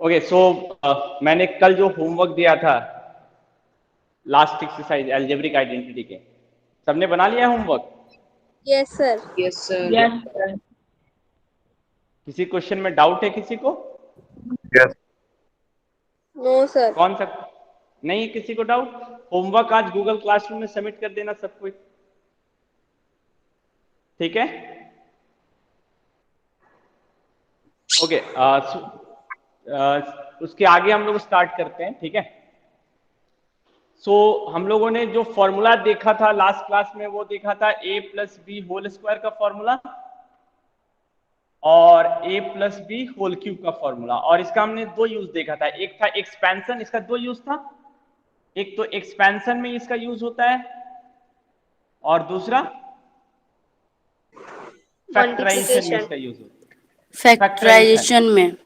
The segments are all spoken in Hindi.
ओके सो मैंने कल जो होमवर्क दिया था लास्ट एक्सरसाइज एल्जेब्रिक आइडेंटिटी के, सबने बना लिया homework? Yes sir. Yes sir. Yes sir. किसी क्वेश्चन में डाउट है किसी को? यस। No sir. कौन सा नहीं, किसी को डाउट? होमवर्क आज गूगल क्लासरूम में सबमिट कर देना सब कोई, ठीक है? ओके उसके आगे हम लोग स्टार्ट करते हैं, ठीक है? हम लोगों ने जो फॉर्मूला देखा था लास्ट क्लास में वो देखा था a plus B whole square का फॉर्मूला और a plus B whole cube का फॉर्मूला, और इसका हमने दो यूज देखा था। एक था एक्सपेंशन, इसका दो यूज था, एक तो एक्सपेंशन में इसका यूज होता है और दूसरा फैक्टराइजेशन में इसका यूज होता है। फैक्टराइजेशन में।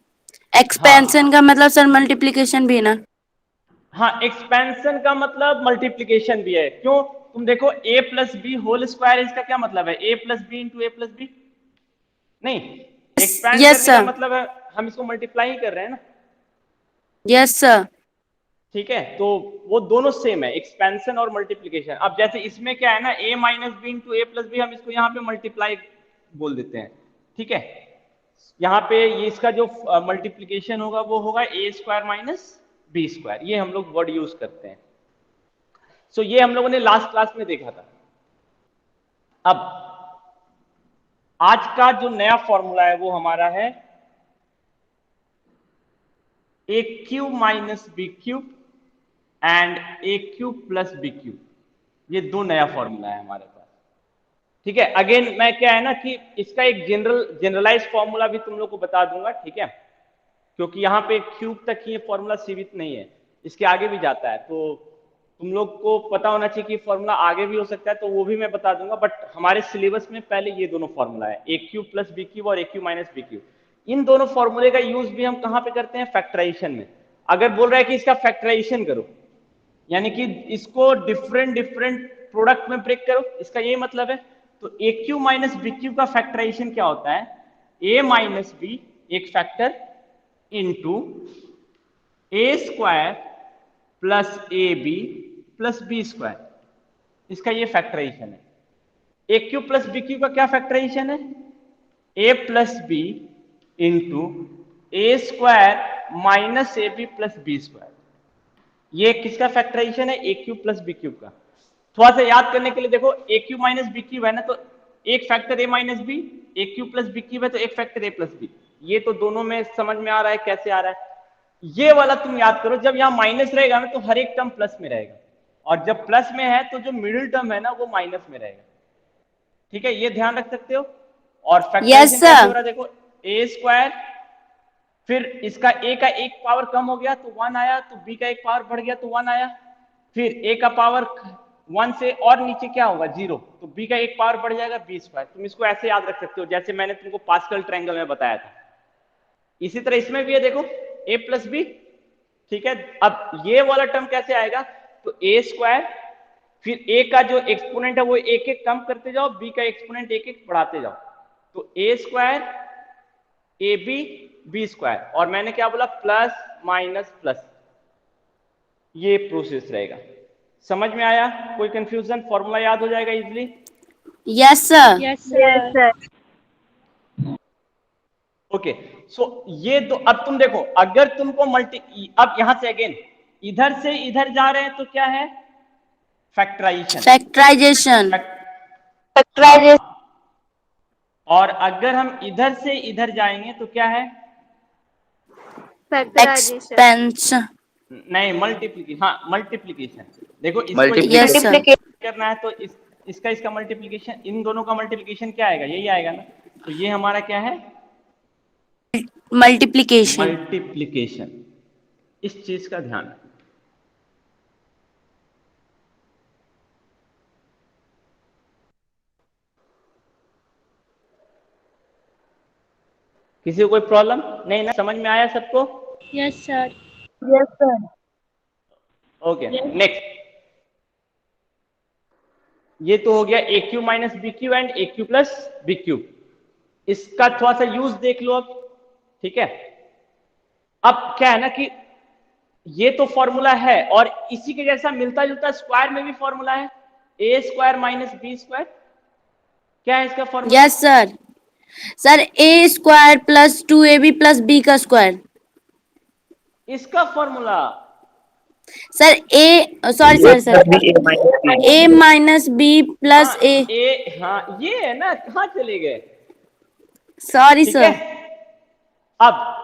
एक्सपेंशन हाँ का मतलब सर मल्टीप्लिकेशन भी ना? हाँ, एक्सपेंशन का मतलब मल्टीप्लीकेशन भी है। क्यों? तुम देखो a plus B whole square, इसका क्या मतलब है? a plus B into A plus B. नहीं, एक्सपैंड यस करने का सर। मतलब है हम इसको मल्टीप्लाई ही कर रहे हैं ना, यस सर। ठीक है? तो वो दोनों सेम है, एक्सपेंशन और मल्टीप्लीकेशन। अब जैसे इसमें क्या है ना, a minus B into A plus B, हम इसको यहाँ पे मल्टीप्लाई बोल देते हैं, ठीक है? यहाँ पे ये इसका जो मल्टीप्लीकेशन होगा वो होगा ए स्क्वायर माइनस बी स्क्वायर, ये हम लोग वर्ड यूज करते हैं। ये हम लोगों ने लास्ट क्लास में देखा था। अब आज का जो नया फॉर्मूला है वो हमारा है a cube minus b cube and a cube plus b cube. ये दो नया फॉर्मूला है हमारे पास, ठीक है? अगेन मैं क्या है ना कि इसका एक जनरलाइज फॉर्मूला भी तुम लोग को बता दूंगा, ठीक है? क्योंकि यहाँ पे क्यूब तक ही फॉर्मूला सीमित नहीं है, इसके आगे भी जाता है, तो तुम लोग को पता होना चाहिए कि फॉर्मूला आगे भी हो सकता है, तो वो भी मैं बता दूंगा। बट हमारे सिलेबस में पहले ये दोनों फॉर्मूला है, a cube plus b cube और a cube minus b cube. इन दोनों फॉर्मूले का यूज भी हम कहाँ पे करते हैं? फैक्टराइजेशन में। अगर बोल रहा है कि इसका फैक्टराइजेशन करो, यानी कि इसको डिफरेंट डिफरेंट प्रोडक्ट में ब्रेक करो, इसका ये मतलब है। तो a cube minus b cube का फैक्टराइजेशन क्या होता है? ए माइनस बी एक factor into A square plus a b plus B square, इसका ये फैक्टराइजेशन है। A cube plus b cube का क्या फैक्टराइजेशन है? A plus B into A square minus a b plus B square, ये किसका फैक्टराइजेशन है? A cube plus b cube का। थोड़ा सा याद करने के लिए देखो, ए क्यूब माइनस बी क्यूब है ना, तो एक फैक्टर ए माइनस बी, ए क्यूब प्लस बी क्यूब है तो एक फैक्टर ए प्लस बी। ये तो दोनों में समझ में आ रहा है कैसे आ रहा है? ये वाला तुम याद करो, जब यहाँ माइनस रहेगा ना तो हर एक टर्म प्लस में रहेगा, और जब प्लस में है तो जो मिडिल टर्म है ना वो माइनस में रहेगा, ठीक है? ये ध्यान रख सकते हो। और फैक्टराइजेशन यस कैसे हो सर। रहा है देखो, ए स्क्वायर, फिर इसका ए का एक पावर कम हो गया तो 1 आया, तो बी का एक पावर बढ़ गया तो 1 आया, फिर ए का पावर 1 से और नीचे क्या होगा? 0, तो बी का एक पावर बढ़ जाएगा बी स्क्वायर। तुम इसको ऐसे याद रख सकते हो जैसे मैंने तुमको पास्कल ट्रायंगल में बताया था। इसी तरह इसमें भी है देखो, ए प्लस बी, ठीक है? अब ये वाला टर्म कैसे आएगा? तो ए स्क्वायर, फिर ए का जो एक्सपोनेंट है वो एक एक कम करते जाओ, बी का एक्सपोनेंट एक एक बढ़ाते जाओ, तो a square a b b square, और मैंने क्या बोला? प्लस माइनस प्लस, ये प्रोसेस रहेगा। समझ में आया? कोई कंफ्यूजन? फॉर्मूला याद हो जाएगा easily. Yes sir. Yes sir. Okay ये दो, अब तुम देखो, अगर तुमको अब यहां से अगेन इधर से इधर जा रहे हैं तो क्या है? फैक्टराइजेशन। फैक्टराइजेशन। हाँ, और अगर हम इधर से इधर जाएंगे तो क्या है? फैक्टराइजेशन। एक्सपेंशन। नहीं, मल्टीप्लीकेशन। हाँ, मल्टीप्लीकेशन। देखो इसको यस इसको सर। करना है तो इसका मल्टीप्लीकेशन, इन दोनों का मल्टीप्लीकेशन क्या आएगा? यही आएगा ना, तो ये हमारा क्या है? मल्टीप्लिकेशन। मल्टीप्लीकेशन। इस चीज का ध्यान रखना। किसी को कोई प्रॉब्लम नहीं ना? समझ में आया सबको? Yes sir. Yes sir. Okay next, ये तो हो गया a cube minus b cube and a cube plus b cube. इसका थोड़ा सा यूज देख लो अब, ठीक है? अब क्या है ना कि ये तो फॉर्मूला है और इसी के जैसा मिलता जुलता स्क्वायर में भी फॉर्मूला है, a square minus B square. क्या है इसका formula? Yes sir. Sir a square plus 2ab plus b का स्क्वायर। इसका formula sir a sorry sir a minus b plus हाँ ए। हाँ ये है ना, कहाँ चले गए? सॉरी ठीक है, सर। अब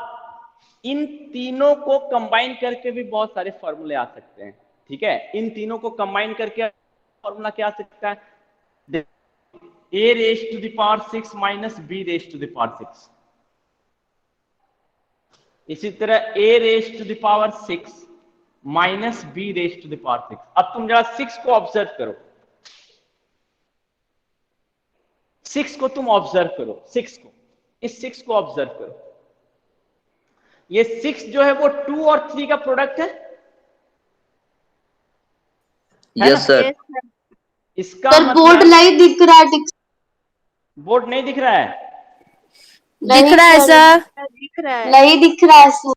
इन तीनों को कंबाइन करके भी बहुत सारे फॉर्मूले आ सकते हैं। ठीक है, इन तीनों को कंबाइन करके फॉर्मूला क्या आ सकता है? a raise to the power 6 minus b raise to the power 6। इसी तरह a raise to the power 6 minus b raise to the power 6। अब तुम जरा 6 को ऑब्जर्व करो, 6 को तुम ऑब्जर्व करो, 6 को, इस 6 को ऑब्जर्व करो। ये 6 जो है वो 2 और 3 का प्रोडक्ट है। Yes sir. इसका सर बोर्ड मतलब नहीं दिख रहा है। बोर्ड नहीं दिख रहा है? दिख रहा है सर। दिख रहा है। नहीं दिख रहा है सर।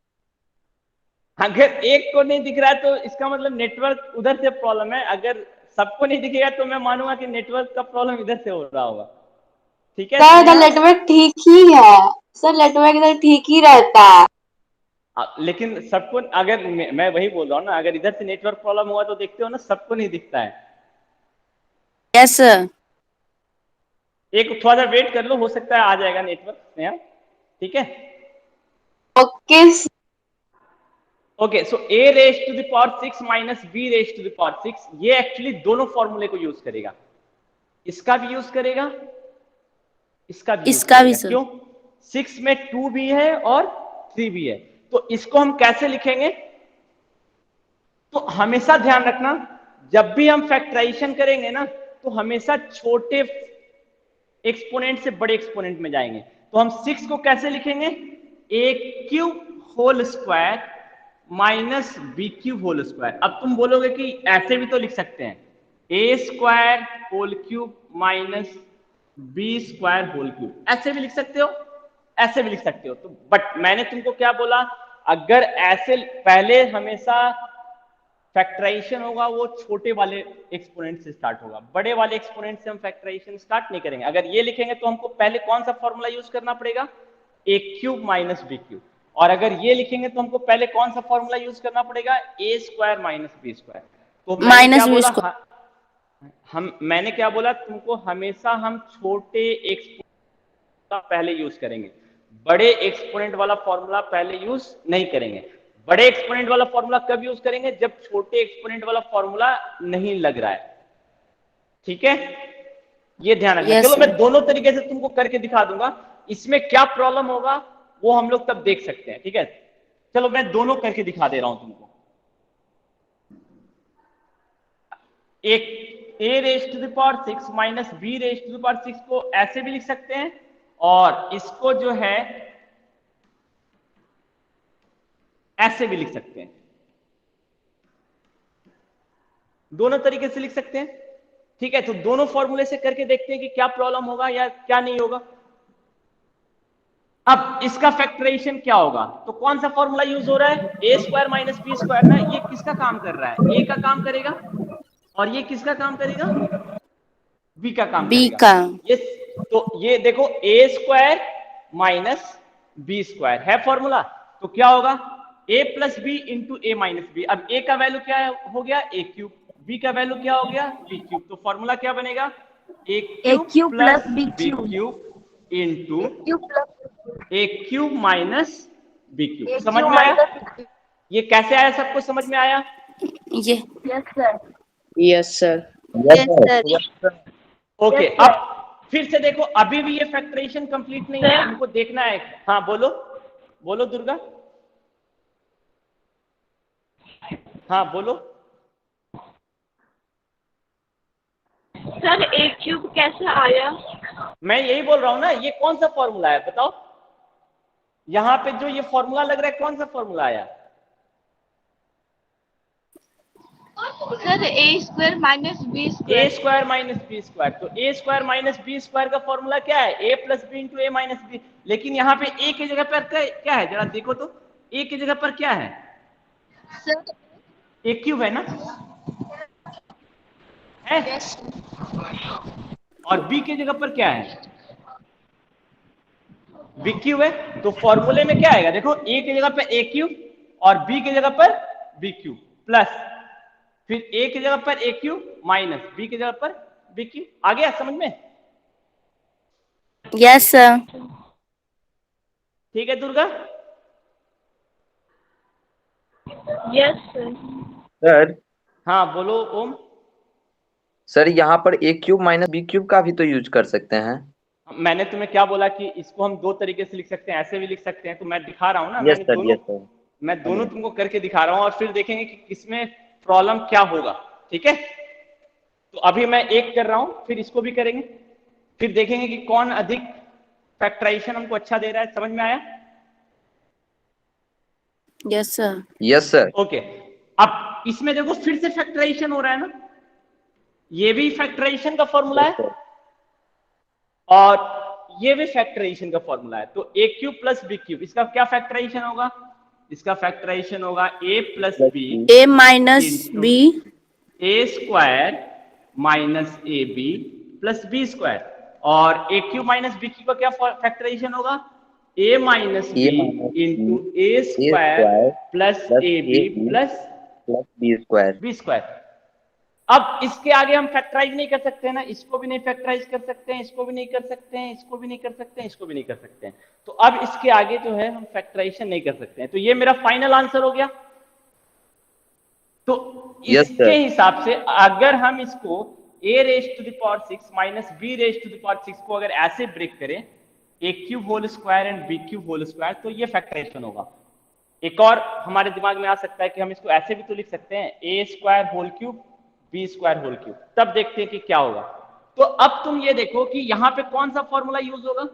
अगर एक को नहीं दिख रहा है तो इसका मतलब नेटवर्क उधर से प्रॉब्लम है। अगर सबको नहीं दिखेगा तो मैं मानूंगा कि नेटवर्क का प्रॉब्लम इधर से हो रहा होगा। ठीक है सर इधर स्नेहा? नेटवर्क ठीक ही है। सर नेटवर्क इधर ठीक ही रहता है। लेकिन सबको, अगर मैं वही बोल रहा हूँ ना, अगर इधर से नेटवर्क प्रॉब्लम हुआ तो देखते हो ना सबको नहीं दिखता है। Yes sir. एक थोड़ा सा वेट कर लो, हो सकता है आ जाएगा नेटवर्क स्नेहा। ठीक है, okay okay. So a raise to the power 6 minus b raise to the power 6, ये एक्चुअली दोनों फॉर्मूले को यूज करेगा। इसका भी यूज करेगा, इसका भी यूज इसका भी करेगा। सर। क्यों? 6 में 2 भी है और 3 भी है। तो इसको हम कैसे लिखेंगे? तो हमेशा ध्यान रखना, जब भी हम फैक्टराइजेशन करेंगे ना तो हमेशा छोटे एक्सपोनेंट से बड़े एक्सपोनेंट में जाएंगे। तो हम 6 को कैसे लिखेंगे? A cube whole square minus b cube whole square. अब तुम बोलोगे कि ऐसे भी तो लिख सकते हैं, a square whole cube minus B square whole cube. ऐसे भी लिख सकते हो, ऐसे भी लिख सकते हो। तो बट मैंने तुमको क्या बोला, अगर ऐसे पहले हमेशा फैक्टराइजेशन होगा वो छोटे वाले एक्सपोनेंट से स्टार्ट होगा, बड़े वाले एक्सपोनेंट से हम फैक्टराइजेशन स्टार्ट नहीं करेंगे। अगर ये लिखेंगे तो हमको पहले कौन सा फॉर्मूला यूज करना पड़ेगा? ए क्यूब माइनस बी क्यूब। और अगर ये लिखेंगे तो हमको पहले कौन सा फॉर्मूला यूज करना पड़ेगा? ए स्क्वायर माइनस बी स्क्वायर। तो मैंने क्या माइनस बी बोला, स्क्वायर। मैंने क्या बोला तुमको, हमेशा हम छोटे एक्सपोनेंट पहले यूज करेंगे, बड़े एक्सपोनेंट वाला फॉर्मूला पहले यूज नहीं करेंगे। बड़े एक्सपोनेंट वाला फॉर्मूला कब यूज करेंगे? जब छोटे एक्सपोनेंट वाला फॉर्मूला नहीं लग रहा है। ठीक है, ये ध्यान रखना। Yes, चलो sir. मैं दोनों तरीके से तुमको करके दिखा दूंगा, इसमें क्या प्रॉब्लम होगा वो हम लोग तब देख सकते हैं। ठीक है, चलो मैं दोनों करके दिखा दे रहा हूं तुमको। एक a raise to the power 6 minus b raise to the power 6 को ऐसे भी लिख सकते हैं, और इसको जो है ऐसे भी लिख सकते हैं। दोनों तरीके से लिख सकते हैं। ठीक है, तो दोनों फॉर्मूले से करके देखते हैं कि क्या प्रॉब्लम होगा या क्या नहीं होगा। अब इसका फैक्टराइजेशन क्या होगा? तो कौन सा फॉर्मूला यूज हो रहा है? A square minus B square ना। ये किसका काम कर रहा है? ए का काम करेगा, और ये किसका काम करेगा? बी का काम बी करेगा। का। ये तो ये देखो, a square minus B square है फॉर्मूला। तो क्या होगा? A plus B into a minus b. अब ए का वैल्यू क्या हो गया? A cube. बी का वैल्यू क्या हो गया? B cube. तो फॉर्मूला क्या बनेगा? A cube plus b cube into a cube minus b cube. समझ में आया? ये कैसे आया? सबको समझ में आया? ये yes sir. Yes sir. Okay, अब फिर से देखो, अभी भी ये फैक्टराइजेशन कंप्लीट नहीं है, हमको देखना है। हाँ बोलो, बोलो दुर्गा। हाँ बोलो। सर ए क्यूब कैसे आया? मैं यही बोल रहा हूं ना, ये कौन सा फॉर्मूला है बताओ? यहां पे जो ये फॉर्मूला लग रहा है, कौन सा फॉर्मूला आया? Sir a square minus b a square. Square minus B square. तो a square minus B square का फॉर्मूला क्या है? A plus B into a minus b. लेकिन यहाँ पे ए की जगह पर क्या है? जरा देखो तो, ए की जगह पर क्या है? सर ए क्यूब है ना, है? और बी की जगह पर क्या है? बी क्यूब है। तो फॉर्मूले में क्या आएगा? देखो, ए की जगह पर ए क्यूब और बी की जगह पर बी क्यूब प्लस, फिर ए की जगह पर ए क्यूब माइनस बी की जगह पर बी क्यूब। आ गया समझ में? Yes sir. ठीक है दुर्गा? Yes sir. सर हाँ बोलो ओम। सर यहाँ पर ए क्यूब माइनस बी क्यूब का भी तो यूज कर सकते हैं। मैंने तुम्हें क्या बोला कि इसको हम दो तरीके से लिख सकते हैं, ऐसे भी लिख सकते हैं। तो मैं दिखा रहा हूं ना, यस सर, यस सर। मैं दोनों तुमको करके दिखा रहा हूं और फिर देखेंगे कि किसमें प्रॉब्लम क्या होगा। ठीक है, तो अभी मैं एक कर रहा हूं, फिर इसको भी करेंगे, फिर देखेंगे कि कौन अधिक फैक्टराइजेशन हमको अच्छा दे रहा है। समझ में आया? Yes sir. Yes sir. Okay, अब इसमें देखो फिर से फैक्टराइजेशन हो रहा है ना, ये भी फैक्टराइजेशन का फॉर्मूला यस है सर। और ये भी फैक्टराइजेशन का फॉर्मूला है। तो a cube plus b cube, इसका क्या फैक्टराइजेशन होगा? इसका फैक्टराइजेशन होगा a plus plus B B a minus into b. A square minus a b plus B square. और a cube minus b cube का क्या फैक्टराइजेशन होगा? A minus a b minus into b a a square square plus plus a a b b plus plus B square. B square. अब इसके आगे हम फैक्टराइज नहीं कर सकते हैं ना, इसको भी नहीं फैक्टराइज कर सकते हैं, इसको भी नहीं कर सकते हैं, इसको भी नहीं कर सकते हैं, इसको भी नहीं कर सकते हैं। तो अब इसके आगे जो है हम फैक्टराइजेशन नहीं कर सकते हैं। तो ये मेरा फाइनल आंसर हो गया। तो यस इसके सर। हिसाब से अगर हम इसको a raise to the power 6 minus b raise to the power 6 को अगर ऐसे ब्रेक करें, a cube whole square and b cube whole square, तो ये फैक्टराइजेशन होगा। एक और हमारे दिमाग में आ सकता है कि हम इसको ऐसे भी तो लिख सकते हैं, a square whole cube B square whole cube. तब देखते हैं कि क्या होगा। तो अब तुम ये देखो कि यहां पे कौन सा फॉर्मूला यूज होगा?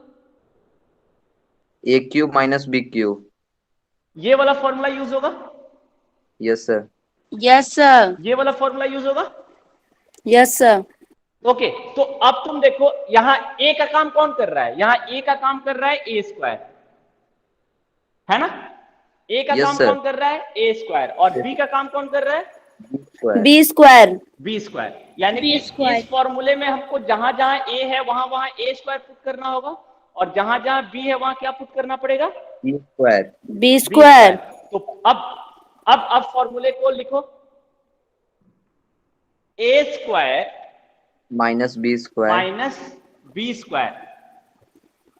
ए क्यूब माइनस बी क्यूब। ये वाला फॉर्मूला यूज होगा, यस सर। Yes sir. ये वाला फॉर्मूला यूज होगा। Yes sir. ओके, तो अब तुम देखो यहां ए का काम कौन कर रहा है? यहां ए का काम कर रहा है ए स्क्वायर, है ना? ए का यस काम सर। कौन कर रहा है? A square. और बी का काम कौन कर रहा है? B square. B square. B square. यानी बी कि स्क्वायर। इस फॉर्मूले में हमको जहां जहां ए है वहां वहां ए स्क्वायर पुट करना होगा, और जहां जहां बी है वहां क्या पुट करना पड़ेगा? B square. B b square. Square. तो अब फॉर्मूले को लिखो, a square minus B square. Minus B square.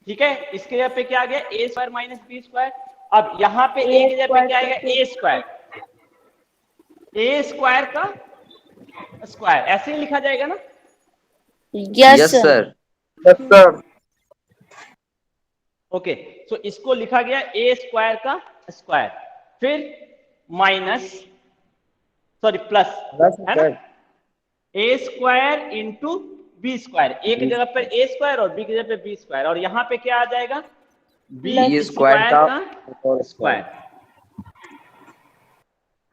ठीक है, इसके जगह पे क्या आ गया? A square minus B square. अब यहां पे ए के जगह पे क्या आएगा? A square. ए स्क्वायर का स्क्वायर, ऐसे ही लिखा जाएगा ना? Yes yes sir. Sir. Yes sir. Okay, so इसको लिखा गया ए स्क्वायर का स्क्वायर, फिर माइनस, सॉरी प्लस, प्लस है ना? Sir. A square into b square. ए की जगह पर ए स्क्वायर और बी की जगह पे बी स्क्वायर, और यहां पे क्या आ जाएगा? बी बी स्क्वायर स्क्वायर का का स्क्वायर।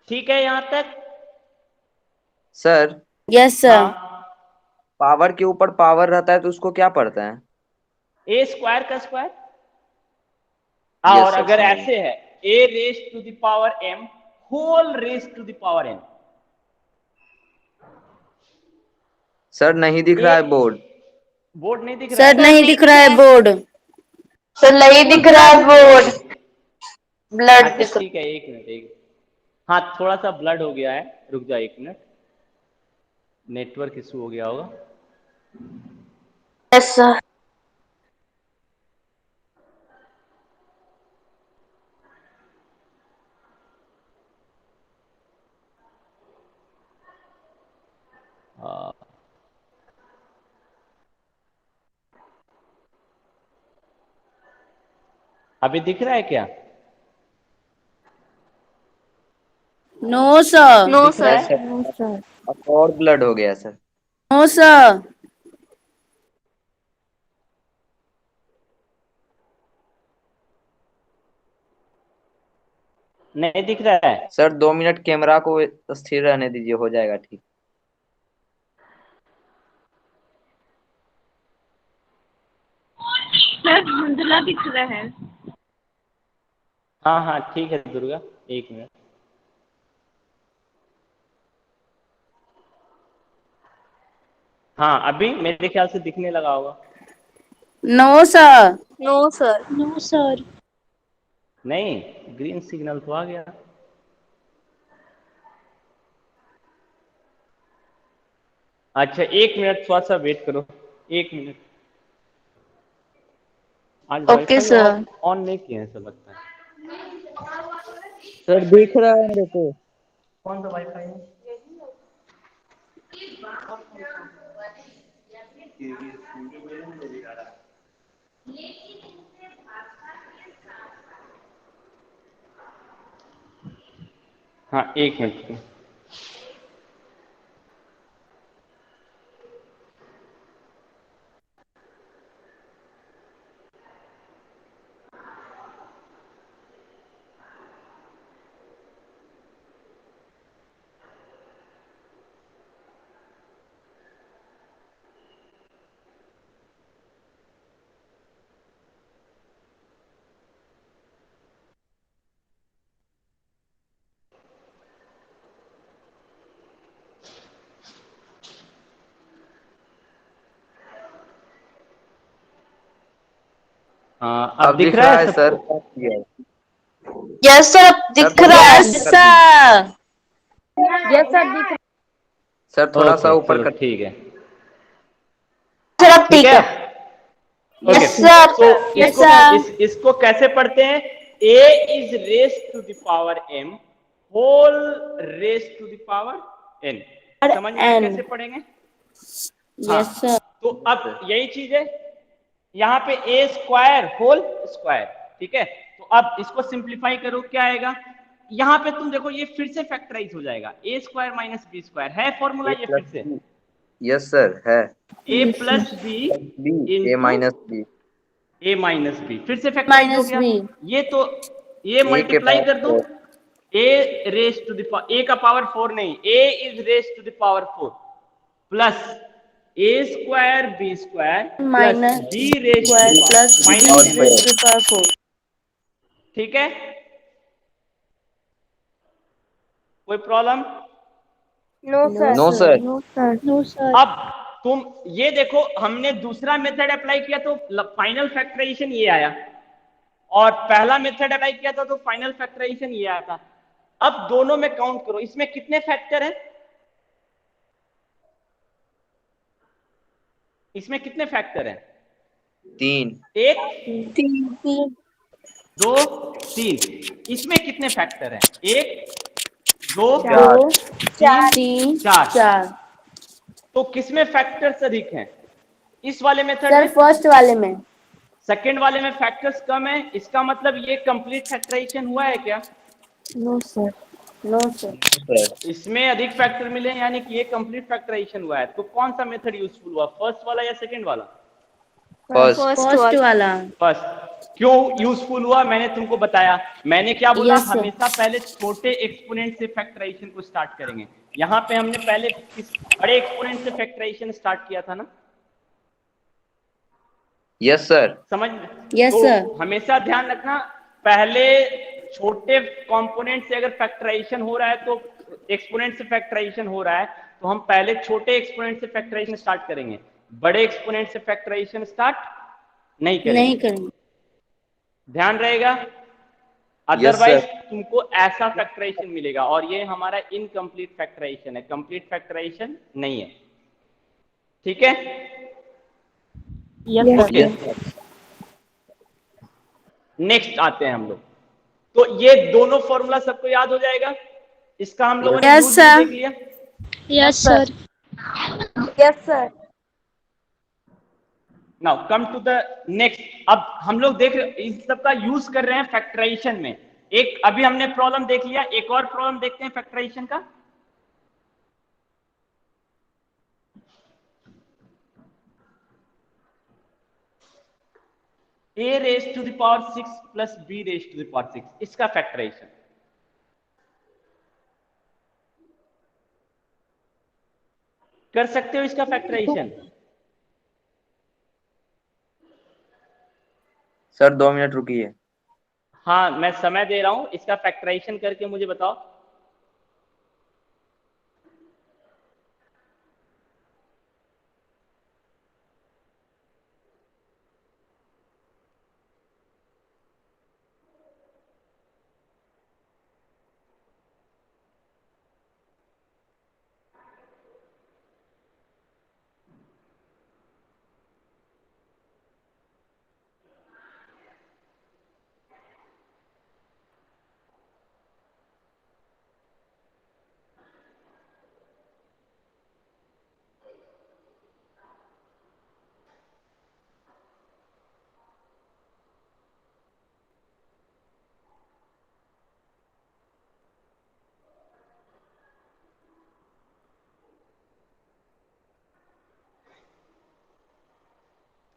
ठीक है यहां तक? Sir yes sir. हाँ, पावर के ऊपर पावर रहता है तो उसको क्या पढ़ते हैं? ए स्क्वायर का स्क्वायर। यस और सर, अगर समझ ऐसे है, a raise to the power m whole raise to the power n। Sir नहीं दिख रहा है बोर्ड। बोर्ड नहीं दिख रहा सर है? नहीं दिख रहा है बोर्ड। सर नहीं दिख रहा है बोर्ड, ब्लड अच्छा दिख। ठीक है, एक मिनट, एक, हाँ थोड़ा सा ब्लड हो गया है, रुक जाओ एक मिनट, नेटवर्क इशू हो गया होगा। Yes sir. हाँ। अभी दिख रहा है क्या? No sir. नो दिख रहा सर। यस है? सर। अब और ब्लड हो गया सर। No sir. नहीं दिख रहा है? सर 2 मिनट कैमरा को स्थिर रहने दीजिए, हो जाएगा ठीक। सर धुंधला दिख रहा है। हाँ हाँ ठीक है दुर्गा, एक मिनट। हाँ अभी मेरे ख्याल से दिखने लगा होगा। No sir. No, sir. No, sir. नहीं, ग्रीन सिग्नल तो आ गया। अच्छा एक मिनट, थोड़ा सा वेट करो, एक मिनट। आज Okay, wifi sir. On on नहीं किए हैं, ऐसा लगता है। सर दिख रहा है मेरे को। कौन सा वाईफाई है? हाँ एक मिनट। हाँ अब अब दिख दिख रहा रहा है है सर। सबको? यस सर, सर दिख थोड़ा रहा सा है। यस ऊपर कर दीजिए। सर। यस सर दिख सर थोड़ा सा ओके ऊपर चलो कर। ठीक है। सर अब ठीक ठीक है है। Okay. Yes sir. So yes इसको सर। इसको कैसे पढ़ते हैं? a is raise to the power m whole raise to the power n। समझ में आया एन। कैसे पढ़ेंगे? हाँ यस सर। तो अब यही चीज है यहाँ पे a स्क्वायर होल स्क्वायर, ठीक है। तो अब इसको सिंप्लीफाई करो, क्या आएगा? यहाँ पे तुम देखो ये फिर से फैक्टराइज हो जाएगा, a square minus B square है फॉर्मूला ए ये प्लस फिर से बी। यस सर है। a plus B B A into minus B. a minus B, फिर से फैक्टराइज हो माइनस गया। बी। ये तो ये ए के मल्टीप्लाई कर पावर दो, 4। a raise to the a का पावर 4 नहीं, a is raise to the power 4 plus a square B square plus minus b raise to the square plus power B minus power B, raise 4। To power 4। ठीक है। कोई problem? No, sir. No sir. No, sir. No, sir. अब तुम ये देखो, हमने दूसरा मेथड अप्लाई किया तो फाइनल फैक्टराइजेशन ये आया, और पहला मेथड अप्लाई किया था तो फाइनल फैक्टराइजेशन ये आया था। अब दोनों में काउंट करो, इसमें कितने फैक्टर हैं? इसमें कितने फैक्टर हैं? 3। एक, तीन। दो, तीन। इसमें कितने फैक्टर हैं? एक, दो, 4। 2 तीन, 3 चार। 4। तो किसमें फैक्टर्स अधिक हैं? इस वाले मेथड सर में। फर्स्ट वाले में। सेकेंड वाले में फैक्टर्स कम है, इसका मतलब ये कंप्लीट फैक्टराइजेशन हुआ है क्या? No, sir. No sir. Sir इसमें अधिक फैक्टर मिले यानी कि ये कंप्लीट फैक्टराइजेशन हुआ है। तो कौन सा मेथड यूजफुल हुआ, फर्स्ट वाला या सेकंड वाला? फर्स्ट। फर्स्ट वाला। फर्स्ट। क्यों यूजफुल हुआ मैंने तुमको बताया। मैंने क्या बोला, यस सर। हमेशा पहले छोटे एक्सपोनेंट से फैक्टराइजेशन को स्टार्ट करेंगे। यहाँ पे हमने पहले किस बड़े एक्सपोनेंट से फैक्टराइजेशन स्टार्ट किया था ना, यस सर। समझ में? यस तो सर। हमेशा ध्यान रखना, पहले छोटे कंपोनेंट से अगर फैक्टराइजेशन हो रहा है तो एक्सपोनेंट से फैक्टराइजेशन हो रहा है तो हम पहले छोटे एक्सपोनेंट से फैक्टराइजेशन स्टार्ट करेंगे, बड़े एक्सपोनेंट से फैक्टराइजेशन स्टार्ट नहीं करेंगे। नहीं करेंगे। ध्यान रहेगा, यस अदरवाइज सर। तुमको ऐसा फैक्टराइजेशन मिलेगा और ये हमारा इनकम्प्लीट फैक्टराइजेशन है, कंप्लीट फैक्टराइजेशन नहीं है, ठीक है। Yes, okay sir. नेक्स्ट आते हैं हम लोग। तो ये दोनों फॉर्मूला सबको याद हो जाएगा, इसका हम लोगों ने Yes, यूज भी sir. देख लिया। Yes, sir. Yes sir. Now come to the next. अब हम लोग देख रहे इस सब का यूज कर रहे हैं फैक्टराइजेशन में। एक अभी हमने प्रॉब्लम देख लिया, एक और प्रॉब्लम देखते हैं फैक्टराइजेशन का। a raise to the power 6 plus b raise to the power 6, इसका फैक्टराइजेशन कर सकते हो, इसका फैक्टराइजेशन। सर 2 मिनट रुकिए। हाँ मैं समय दे रहा हूँ, इसका फैक्टराइजेशन करके मुझे बताओ।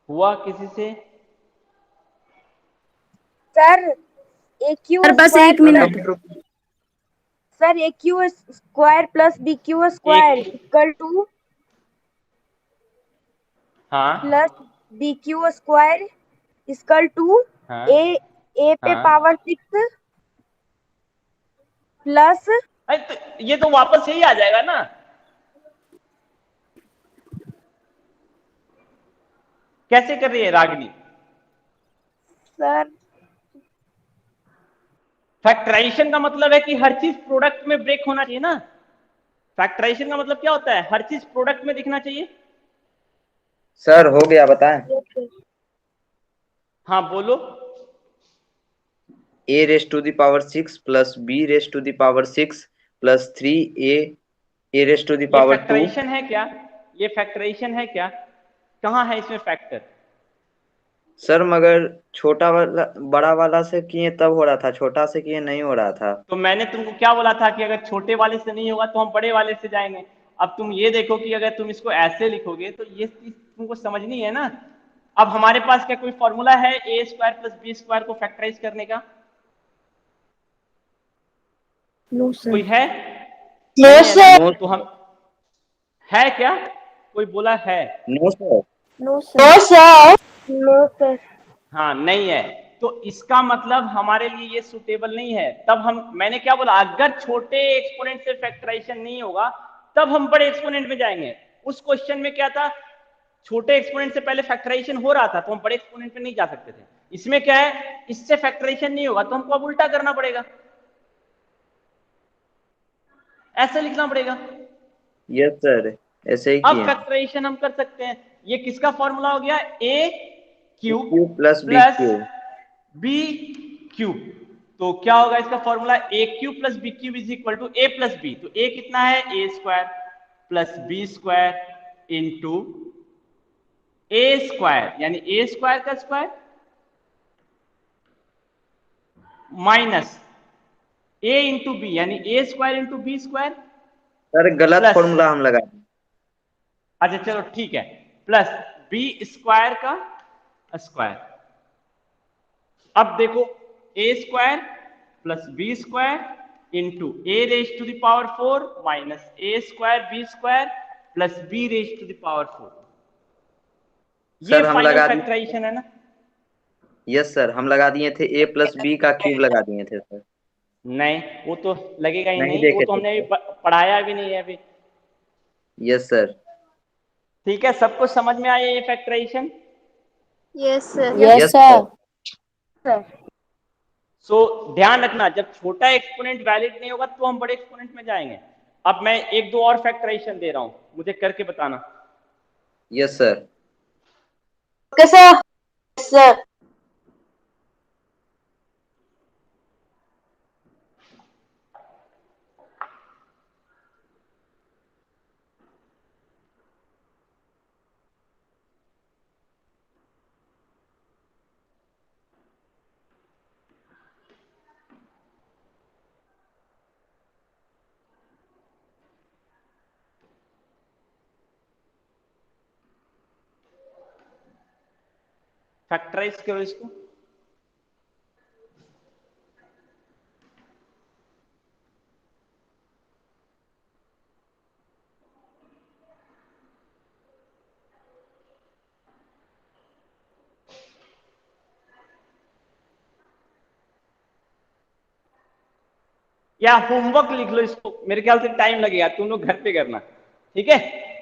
हुआ किसी से? सर ए क्यू सर बस square 1 minute. Sir a cube square plus b cube square एक, इक्वल टू हाँ plus b cube square equal to हाँ ए ए पे हाँ। पावर 6 प्लस अरे तो ये तो वापस यही आ जाएगा ना। कैसे कर रही है रागिनी? सर फैक्टराइजेशन का मतलब है कि हर चीज प्रोडक्ट में ब्रेक होना चाहिए ना। फैक्टराइजेशन का मतलब क्या होता है? हर चीज प्रोडक्ट में दिखना चाहिए। सर हो गया बताएं। हाँ बोलो। a raise to the power 6 plus b raise to the power 6 plus 3a raise to the ये पावर 2। फैक्टराइजेशन है क्या? ये फैक्टराइजेशन है क्या? कहाँ है इसमें फैक्टर? सर मगर छोटा वाला बड़ा वाला से किए तब हो रहा था, छोटा से किए नहीं हो रहा था। तो मैंने तुमको क्या बोला था कि अगर छोटे वाले से नहीं होगा तो हम बड़े वाले से जाएंगे। अब तुम ये देखो कि अगर तुम इसको ऐसे लिखोगे तो ये चीज तुमको समझनी है ना। अब हमारे पास क्या कोई फॉर्मूला है a square plus B square को फैक्टराइज करने का? नो कोई सर। है? नो नहीं है ना? सर। नो तो हम, है क्या? कोई बोला है? No sir. No no sir. Sir. No sir. हाँ नहीं है। तो इसका मतलब हमारे लिए ये सुटेबल नहीं है। तब हम, मैंने क्या बोला, अगर छोटे एक्सपोनेंट से फैक्टराइजेशन नहीं होगा तब हम बड़े एक्सपोनेंट में जाएंगे। उस क्वेश्चन में क्या था, छोटे एक्सपोनेंट से पहले फैक्टराइजेशन हो रहा था तो हम बड़े एक्सपोनेंट में नहीं जा सकते थे। इसमें क्या है, इससे फैक्टराइजेशन नहीं होगा तो हमको अब उल्टा करना पड़ेगा, ऐसे लिखना पड़ेगा। यस सर, ऐसे ही अब किए। फैक्टराइजेशन हम कर सकते हैं। ये किसका फॉर्मूला हो गया? A cube cube plus B plus cube. B cube. तो क्या होगा इसका formula? A cube plus b cube is equal to a plus b. तो ए कितना है? A square plus B square into A square, यानी ए स्क्वायर का square minus a into b, यानी a square into b square sir गलत प्लस, फॉर्मूला हम लगा दिए। अच्छा चलो ठीक है, प्लस बी स्क्वायर का स्क्वायर। अब देखो, a square plus B square into a raise to the power 4 minus a square B square plus b raise to the power 4। ये सर हम फाइनल लगा दिए। फैक्टराइजेशन है ना। यस सर, हम लगा दिए थे a प्लस बी का क्यूब लगा दिए थे सर। नहीं वो तो लगेगा ही नहीं नहीं, वो देखे तो थे हमने अभी सर। पढ़ाया भी नहीं है अभी। Yes sir. ठीक है, सबको समझ में आया ये factorisation? Yes sir. Yes yes sir. Sir. Sir so ध्यान रखना, जब छोटा एक्सपोनेंट वैलिड नहीं होगा तो हम बड़े एक्सपोनेंट में जाएंगे। अब मैं एक दो और फैक्टराइजेशन दे रहा हूं, मुझे करके बताना। Yes sir. Okay sir. Sir factorise करो इसको। या होमवर्क लिख लो इसको, मेरे ख्याल से टाइम लगेगा, तुम लोग घर पे करना, ठीक है।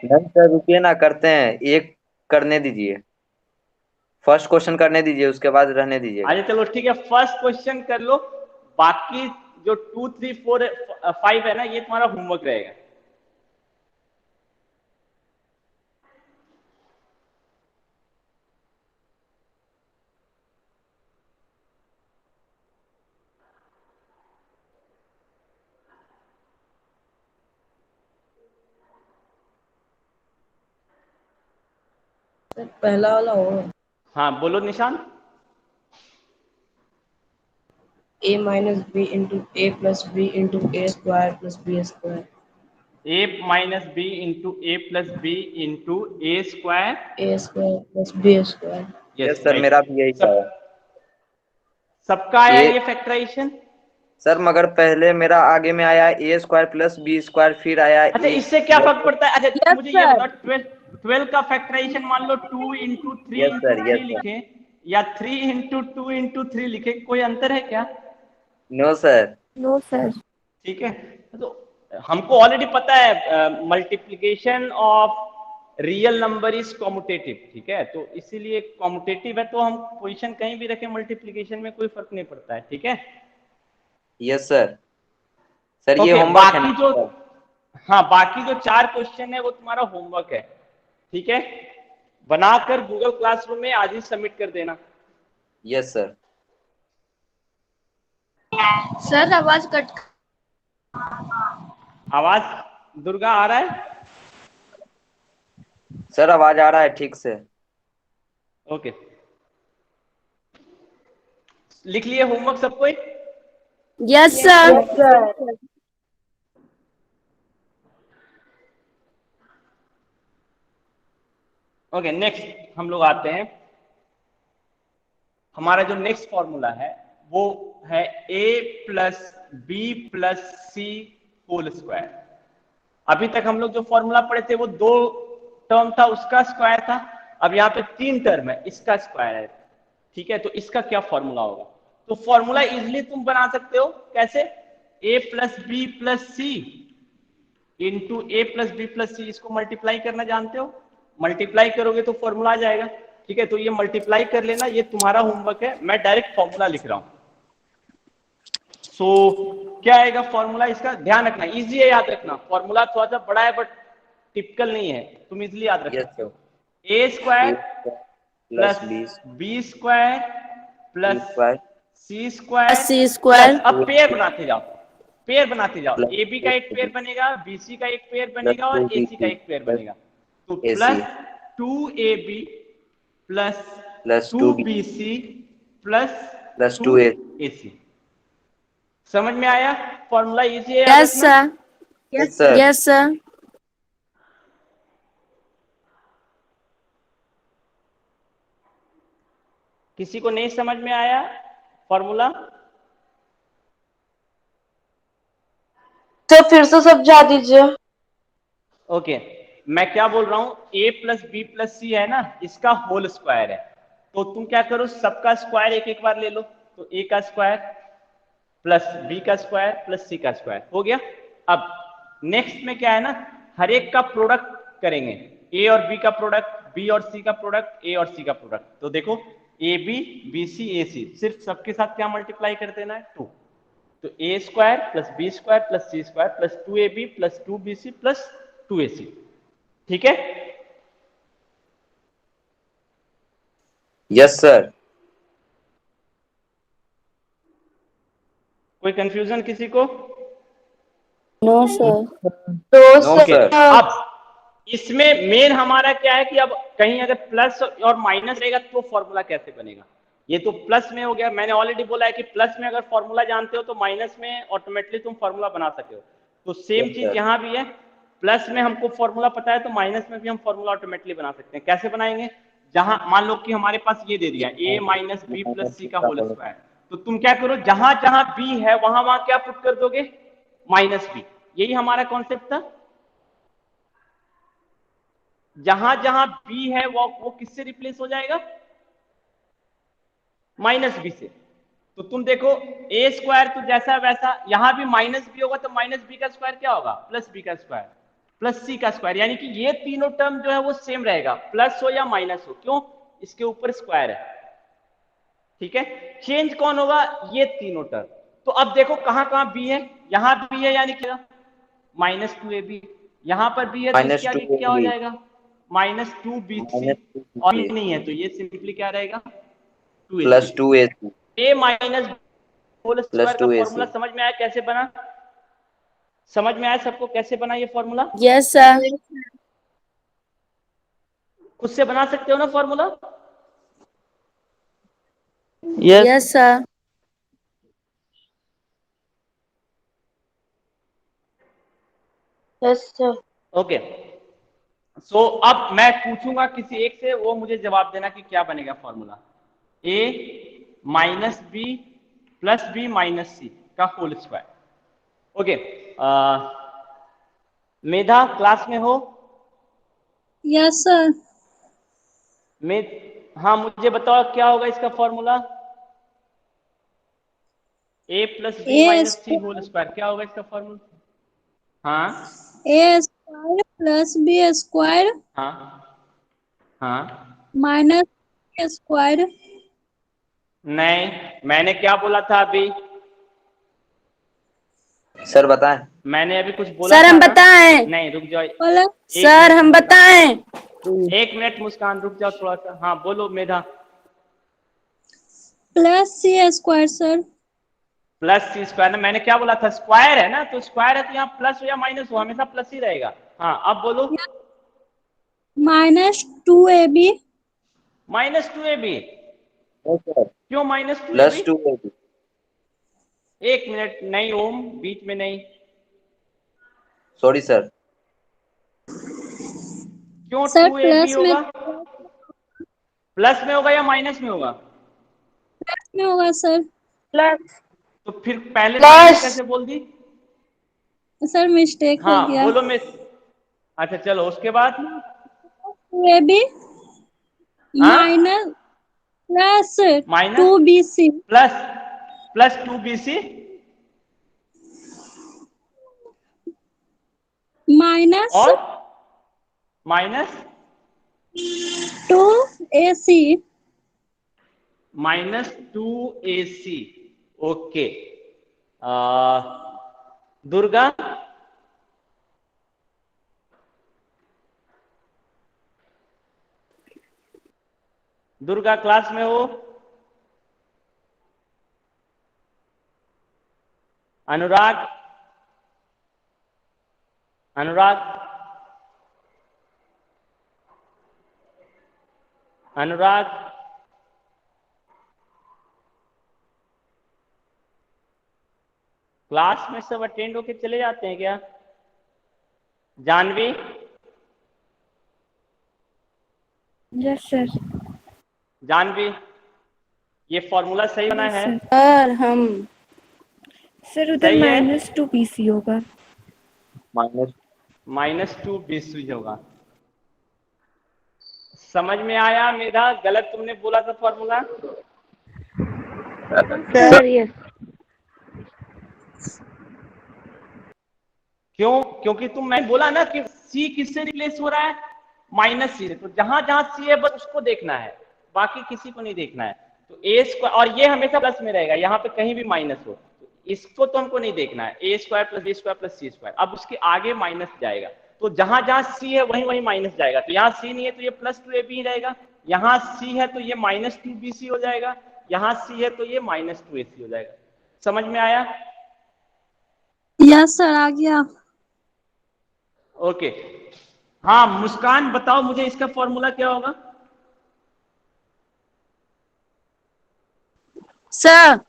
नहीं सर रुकिए ना, करते हैं, एक करने दीजिए, फर्स्ट क्वेश्चन करने दीजिए, उसके बाद रहने दीजिएगा। अच्छा चलो ठीक है, फर्स्ट क्वेश्चन कर लो, बाकी जो 2 3 4 5 है ना, ये तुम्हारा होमवर्क रहेगा। पहला वाला हो, हाँ बोलो Nishan. a minus B into A plus B into A square plus B square, a minus B into A plus B into A square. A square plus B square. Yes sir, मेरा भी यही था। सबका आया ये ये फैक्टराइजेशन। सर मगर पहले मेरा आगे में आया ए स्क्वायर प्लस बी स्क्वायर, फिर आया अच्छा ए। इससे क्या फर्क पड़ता है? अच्छा Yes, मुझे ये sir. बताओ, 12 का फैक्टराइजेशन मान लो 2 into 3 yes into sir, yes 3 sir. लिखे, या 3 इंटू 2 इंटू 3 लिखे, कोई अंतर है क्या? No sir. No, sir. ठीक है, तो हमको ऑलरेडी पता है multiplication of real number is commutative, ठीक है, तो इसीलिए कॉम्यूटेटिव है तो हम पोजीशन कहीं भी रखें मल्टीप्लीकेशन में कोई फर्क नहीं पड़ता है, ठीक है। Yes sir. सर ये ओके होमवर्क है बाकी ना जो, सर? हाँ बाकी जो 4 क्वेश्चन है वो तुम्हारा होमवर्क है, ठीक है, बनाकर गूगल क्लासरूम में आज ही सबमिट कर देना। Yes sir. सर आवाज कट। आवाज दुर्गा आ रहा है? सर आवाज आ रहा है ठीक से। ओके, लिख लिए होमवर्क सब कोई? Yes sir. Yes, sir. Okay next हम लोग आते हैं, हमारा जो नेक्स्ट फॉर्मूला है वो है a plus B plus C whole square. अभी तक हम लोग जो फॉर्मूला पढ़े थे वो 2 टर्म था उसका स्क्वायर था, अब यहाँ पे 3 टर्म है इसका स्क्वायर है, ठीक है, तो इसका क्या फॉर्मूला होगा? तो फॉर्मूला इजिली तुम बना सकते हो, कैसे? a plus B plus c into A plus B plus c, इसको मल्टीप्लाई करना जानते हो, मल्टीप्लाई करोगे तो फॉर्मूला आ जाएगा, ठीक है, तो ये मल्टीप्लाई कर लेना, ये तुम्हारा होमवर्क है, मैं डायरेक्ट फॉर्मूला लिख रहा हूं। सो क्या आएगा फॉर्मूला इसका, ध्यान रखना, इजी है याद रखना, फॉर्मूला थोड़ा सा बड़ा है बट टिपिकल नहीं है, तुम इजिली याद रख यस सकते सर। हो। A square plus plus B square plus square c square c square अब पेयर बनाते जाओ, पेयर बनाते जाओ, प्लस ए बी का एक पेयर बनेगा, बी सी का एक पेयर बनेगा और ए सी का एक पेयर बनेगा, तो AC plus 2ab plus plus 2bc plus 2ac। समझ में आया? फॉर्मूला इजी है याद यस रखना। Sir. Yes sir. Yes sir. किसी को नहीं समझ में आया फॉर्मूला? तो फिर से समझा दीजिए। ओके मैं क्या बोल रहा हूं, a प्लस बी प्लस सी है ना, इसका होल स्क्वायर है, तो तुम क्या करो सबका स्क्वायर एक एक बार ले लो, तो a का स्क्वायर प्लस b का स्क्वायर प्लस c का स्क्वायर हो गया। अब नेक्स्ट में क्या है ना, हर एक का प्रोडक्ट करेंगे, a और b का प्रोडक्ट, b और c का प्रोडक्ट, a और c का प्रोडक्ट, तो देखो ए बी बी सी ए सी, सिर्फ सबके साथ क्या मल्टीप्लाई कर देना है 2, तो a square plus B square plus c square plus 2ab plus 2bc plus 2ac, ठीक है। Yes sir. कोई कंफ्यूजन किसी को? No sir. तो नो ओके सर। अब इसमें मेन हमारा क्या है कि अब कहीं अगर प्लस और माइनस रहेगा तो फॉर्मूला कैसे बनेगा, ये तो प्लस में हो गया, मैंने ऑलरेडी बोला है कि प्लस में अगर फॉर्मूला जानते हो तो माइनस में ऑटोमेटिकली तुम फॉर्मूला बना सकते हो, तो सेम Yes, चीज sir. यहां भी है, प्लस में हमको फॉर्मूला पता है तो माइनस में भी हम फॉर्मूला ऑटोमेटिकली बना सकते हैं। कैसे बनाएंगे, जहां मान लो कि हमारे पास ये दे दिया a माइनस बी प्लस सी का होल स्क्वायर, तो तुम क्या करो जहां जहां b है वहां वहां क्या पुट कर दोगे, माइनस बी, यही हमारा कॉन्सेप्ट था, जहां जहां b है वो किससे रिप्लेस हो जाएगा, माइनस बी से, तो तुम देखो ए स्क्वायर तो जैसा वैसा, यहां भी माइनस बी होगा तो माइनस बी का स्क्वायर क्या होगा, प्लस बी का स्क्वायर प्लस सी का स्क्वायर, यानी कि ये तीनों टर्म जो है वो सेम रहेगा, प्लस हो या माइनस हो, क्यों, इसके ऊपर स्क्वायर है। ठीक है, चेंज कौन होगा, ये तीनों टर्म। तो अब देखो कहां कहां बी है, यहां बी है यानी क्या, -2ab, यहां पर बी है तो इसके आगे क्या हो जाएगा, -2bc, और ये नहीं है तो ये सिंपली क्या रहेगा, 2ac plus 2ac a minus whole square का 2ac। फॉर्मूला समझ में आया कैसे बना, समझ में आया सबको कैसे बना ये फॉर्मूला, यस सर। खुद से बना सकते हो ना formula, yes sir. Yes sir. Okay. So अब मैं पूछूंगा किसी एक से, वो मुझे जवाब देना कि क्या बनेगा formula, a minus b plus B minus c का whole square. Okay, Medha class में हो, यस सर। हाँ मुझे बताओ क्या होगा इसका formula, a plus B minus C whole square, क्या होगा इसका फॉर्मूला, हाँ A square plus B square हाँ हाँ, माइनस स्क्वायर। नहीं मैंने क्या बोला था अभी, सर बताएं। मैंने अभी कुछ बोला सर था हम ना? बताएं। नहीं रुक जाओ, प्लस सर हम बताएं। एक मिनट मुस्कान रुक जाओ थोड़ा सा, हाँ बोलो मेधा, plus c square sir. Plus c square ना, मैंने क्या बोला था, स्क्वायर है ना, तो स्क्वायर है तो यहाँ प्लस हो या माइनस हो हमेशा प्लस ही रहेगा। हाँ अब बोलो, -2ab -2ab, क्यों -2ab, प्लस 2ab एक मिनट, नहीं ओम बीच में नहीं, सॉरी सर। क्यों सर 2ab होगा, प्लस में होगा या माइनस में होगा, में होगा सर। प्लस तो फिर पहले प्लस। माइनस कैसे बोल दी, सर मिस्टेक हो हाँ गया। बोलो मैं, अच्छा चलो उसके बाद, 2ab minus plus minus 2bc plus plus 2bc minus और minus 2ac -2ac। Okay, Durga, Durga class में हो, अनुराग, अनुराग, अनुराग, क्लास में सब अटेंड होके चले जाते हैं क्या, जानवी, यस सर। जानवी ये फॉर्मूला सही बना है, सर हम सर सही है, -2bc होगा। -2bc होगा, समझ में आया मेरा, गलत तुमने बोला था फॉर्मूला, सर यस। क्यों, क्योंकि तुम, मैं बोला ना कि c किससे रिप्लेस हो रहा है, -c से, तो जहां जहां c है बस उसको देखना है, बाकी किसी को नहीं देखना है। तो a स्क्वायर, और ये हमेशा प्लस में रहेगा, यहाँ पे कहीं भी माइनस हो, तो इसको तो हमको नहीं देखना है, a square plus b square plus c square, अब उसके आगे माइनस जाएगा, तो जहां जहां c है वहीं वहीं माइनस जाएगा, तो यहाँ c नहीं है तो ये +2ab ही रहेगा, यहाँ c है तो ये -2bc हो जाएगा, यहाँ c है तो ये -2ac हो जाएगा। समझ में आया, यस सर आ गया। ओके। हाँ मुस्कान बताओ मुझे इसका फॉर्मूला क्या होगा, सर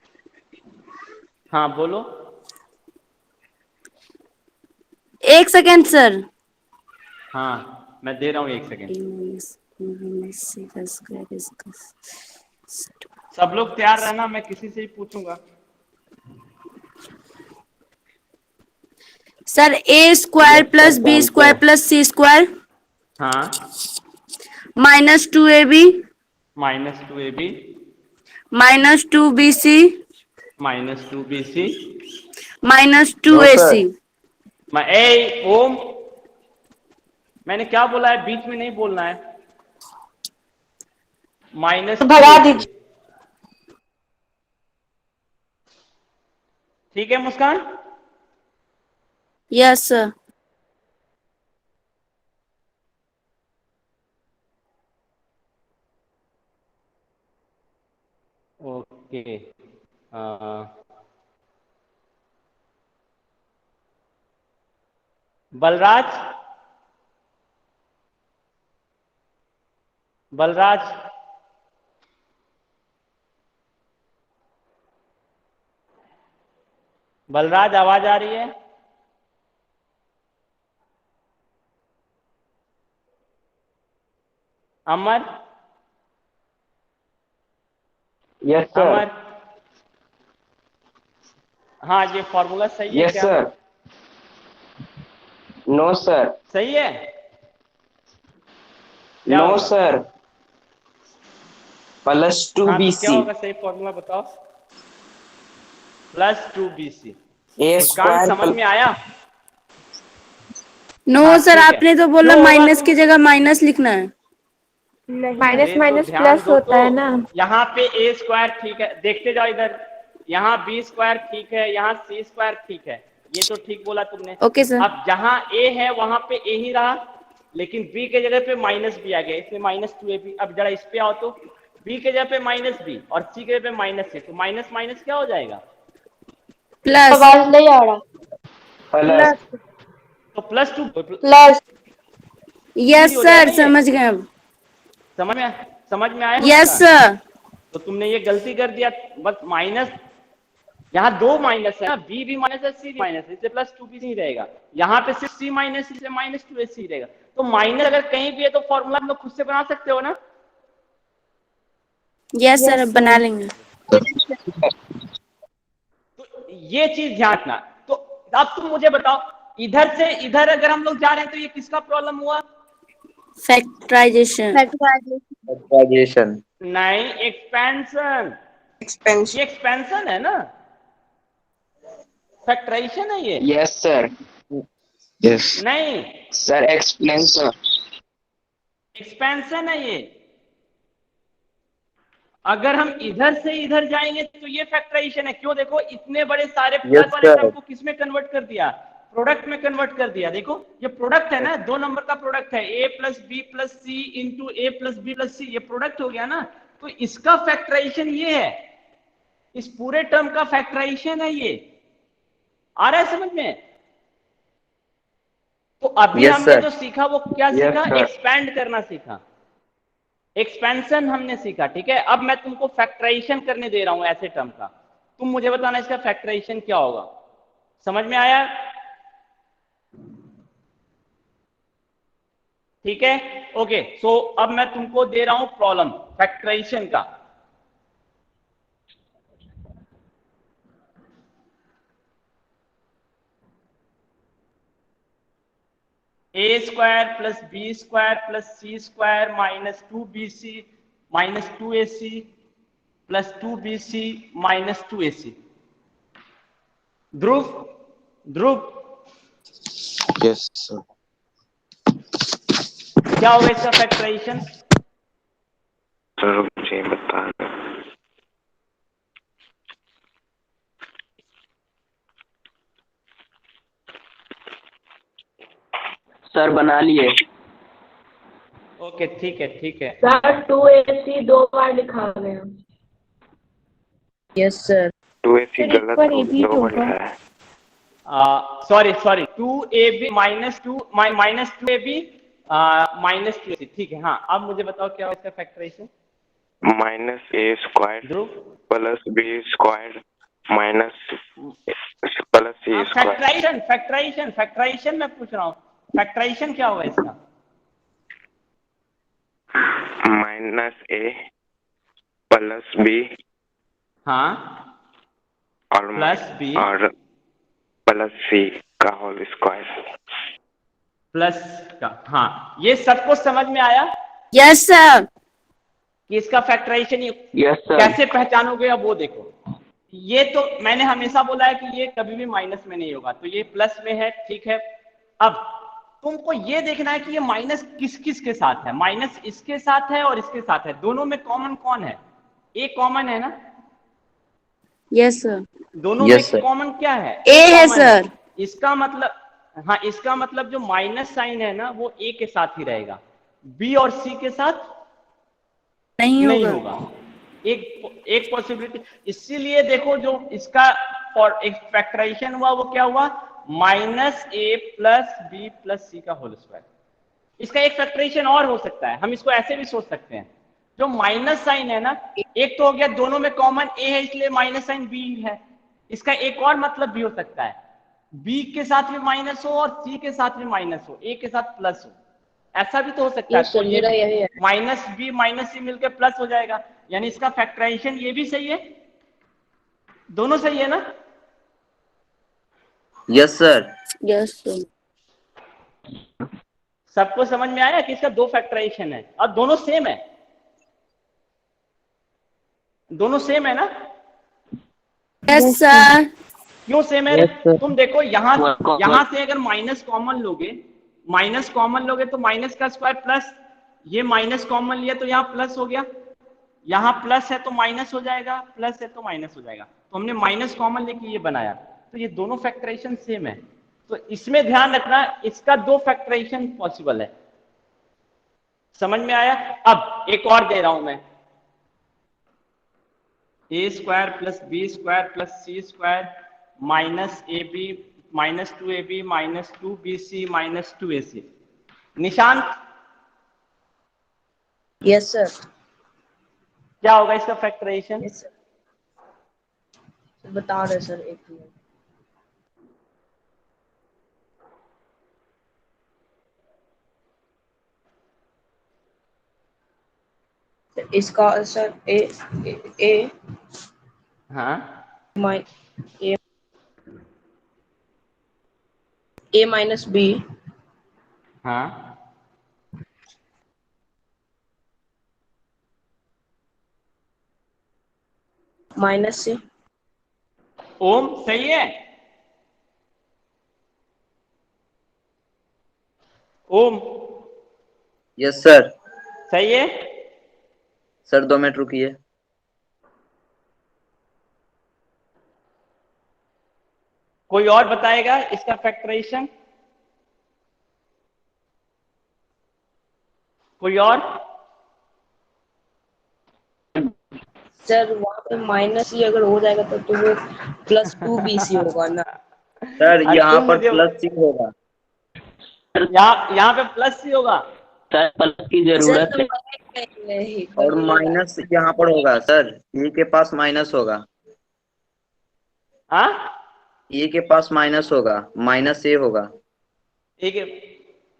हाँ बोलो, 1 सेकेंड सर। हाँ मैं दे रहा हूँ 1 सेकेंड, सब लोग तैयार रहना, मैं किसी से ही पूछूंगा। Sir a square plus B square plus c square हाँ -2ab -2ab -2bc minus 2bc minus No, sir. 2ac। Om, मैंने क्या बोला है, बीच में नहीं बोलना है। माइनस भगा दीजिए। ठीक है Muskan? Yes sir. Okay. Balraj, Balraj, Balraj आवाज आ रही है? अमर, यस सर। अमर, हाँ ये फॉर्मूला सही है यस क्या? सर। No sir. सही है? क्या नो होगा? सर। प्लस टू हाँ बी तो क्या सी होगा सही फॉर्मूला बताओ। Plus 2bc। ए मुस्कान समझ स्क्वायर। में आया? नो हाँ सर, ठीक है। आपने तो बोला जो होगा माइनस तुम, की जगह माइनस लिखना है। नहीं माइनस अरे तो माइनस ध्यान प्लस दो होता है ना। यहाँ पे a स्क्वायर ठीक है, देखते जाओ इधर। यहाँ b स्क्वायर ठीक है, यहाँ c स्क्वायर ठीक है, ये तो ठीक बोला तुमने। Okay sir. अब जहाँ a है वहां पे a ही रहा, लेकिन b के जगह पे माइनस b आ गया, इसमें माइनस 2ab। अब जरा इस पे आओ तो b के जगह पे माइनस b और c के जगह पे माइनस c, तो माइनस माइनस क्या हो जाएगा? प्लस। आवाज नहीं आ रहा। प्लस। तो प्लस 2 प्लस यस हो सर, जाएगा ये। समझ गए अब। समझ में आया यस मुस्कान? सर। तो तुमने ये गलती कर दिया, बस माइनस, यहाँ दो माइनस है ना, बी भी माइनस है, सी भी माइनस है, इससे प्लस 2b नहीं रहेगा। यहाँ पे सिर्फ सी माइनस से माइनस 2ac रहेगा। तो माइनस अगर कहीं भी है तो फॉर्मूला हम लोग खुद से बना सकते हो ना? यस सर, अब बना लेंगे। तो ये चीज ध्यान रखना। तो अब तुम मुझे बताओ, इधर से इधर अगर हम लोग जा रहे हैं तो ये किसका प्रॉब्लम हुआ? फैक्टराइजेशन। फैक्टराइजेशन। नहीं, एक्सपेंशन। एक्सपेंशन। ये एक्सपेंशन है ना, फैक्टराइजेशन है ये? Yes sir. यस नहीं, सर। Explain sir. एक्सपेंशन है ये। अगर हम इधर से इधर जाएंगे तो ये फैक्टराइजेशन है। क्यों? देखो इतने बड़े सारे Yes, प्लस वाले sir. टर्म को किस में कन्वर्ट कर दिया? प्रोडक्ट में कन्वर्ट कर दिया। देखो ये प्रोडक्ट है ना, 2 नंबर का प्रोडक्ट है, a plus B plus c into A plus B plus c, ये प्रोडक्ट हो गया ना। तो इसका फैक्टराइजेशन ये है, इस पूरे टर्म का फैक्टराइजेशन है ये। आ रहा है समझ में? तो अभी Yes, हमने sir. जो सीखा वो क्या Yes, सीखा? sir. एक्सपैंड करना सीखा, एक्सपेंशन हमने सीखा। ठीक है, अब मैं तुमको फैक्टराइजेशन करने दे रहा हूं ऐसे टर्म का, तुम मुझे बताना इसका फैक्टराइजेशन क्या होगा। समझ में आया? ठीक है, ओके। सो अब मैं तुमको दे रहा हूं प्रॉब्लम फैक्टराइजेशन का। A square plus B square plus c square minus 2bc minus 2ac plus 2bc minus 2ac। Dhruv, Dhruv yes sir. क्या होगा इसका फैक्टराइजेशन? सर मुझे बता दो। सर बना लिए। ओके ठीक है, ठीक है। सर 2ac 2 बार लिखा गया। Yes sir. 2ac सर एक गलत बार हो, ये भी 2 बार होगा। लिखा है। Sorry 2ab minus 2ab minus 2ac। ठीक है, हाँ अब मुझे बताओ क्या होगा इसका factorisation? Minus a square Dhruv, plus B square minus plus c square. Factorisation factorisation factorisation मैं पूछ रहा हूँ, फैक्टराइजेशन क्या होगा इसका? माइनस ए प्लस बी हाँ, और प्लस बी और प्लस सी का होल स्क्वायर। प्लस का, हाँ ये सबको समझ में आया यस सर। कि इसका फैक्टराइजेशन यस सर। कैसे पहचानोगे? अब वो देखो, ये तो मैंने हमेशा बोला है कि ये कभी भी माइनस में नहीं होगा, तो ये प्लस में है, ठीक है। अब तुमको ये देखना है कि ये माइनस किस किस के साथ है। माइनस इसके साथ है और इसके साथ है, दोनों में कॉमन कौन है? ए कॉमन है ना? Yes sir. दोनों Yes, में sir. कॉमन क्या है? ए है common सर। इसका मतलब, हाँ, इसका मतलब जो माइनस साइन है ना वो ए के साथ ही रहेगा, बी और सी के साथ नहीं नहीं होगा। होगा। एक पॉसिबिलिटी, इसीलिए देखो जो इसका फॉर एक फैक्टराइजेशन हुआ वो क्या हुआ? माइनस ए प्लस बी प्लस सी का होल स्क्वायर। इसका एक फैक्टराइजेशन और हो सकता है, हम इसको ऐसे भी सोच सकते हैं, जो माइनस साइन है ना, एक तो हो गया दोनों में कॉमन ए है इसलिए माइनस साइन बी है। इसका एक और मतलब भी हो सकता है, बी के साथ भी माइनस हो और सी के साथ भी माइनस हो, ए के साथ प्लस हो, ऐसा भी तो हो सकता है। Yes, sir, तो मेरा यही ये है। माइनस बी माइनस सी मिलकर प्लस हो जाएगा, यानी इसका फैक्टराइजेशन ये भी सही है, दोनों सही है ना? Yes, sir. Yes sir. सबको समझ में आया कि इसका दो फैक्टराइजेशन है और दोनों सेम है, दोनों सेम है ना? Yes sir. क्यों सेम है? तुम देखो यहां से अगर माइनस कॉमन लोगे, तो माइनस का स्क्वायर प्लस, ये माइनस कॉमन लिया तो यहाँ प्लस हो गया, यहाँ प्लस है तो माइनस हो जाएगा, प्लस है तो माइनस हो जाएगा, तो हमने माइनस कॉमन लेके ये बनाया, तो ये दोनों फैक्टराइजेशन सेम है। तो इसमें ध्यान रखना, इसका दो फैक्टराइजेशन पॉसिबल है। समझ में आया? अब एक और दे रहा हूं मैं, a square plus B square plus c square minus a b minus 2ab minus 2bc minus 2ac। Nishant, yes sir. क्या होगा इसका फैक्टराइजेशन? यस सर, बता रहे सर, एक मिनट। इसका सर ए ए हाँ, ए ए माइनस बी हाँ, माइनस सी। ओम सही है? ओम Yes, sir. सही है? सर 2 मिनट रुकिए। कोई और बताएगा इसका फैक्टराइजेशन? कोई और? सर वहाँ पे माइनस ही अगर हो जाएगा तो वो प्लस 2bc होगा ना। सर अरे यहाँ तुम पर मुझे प्लस सी होगा। यहाँ पे प्लस सी होगा। सर प्लस की सर जरूरत तो है। नहीं और माइनस यहाँ पर होगा सर, ए के पास माइनस होगा। हाँ, ए के पास माइनस होगा, माइनस ए होगा। एक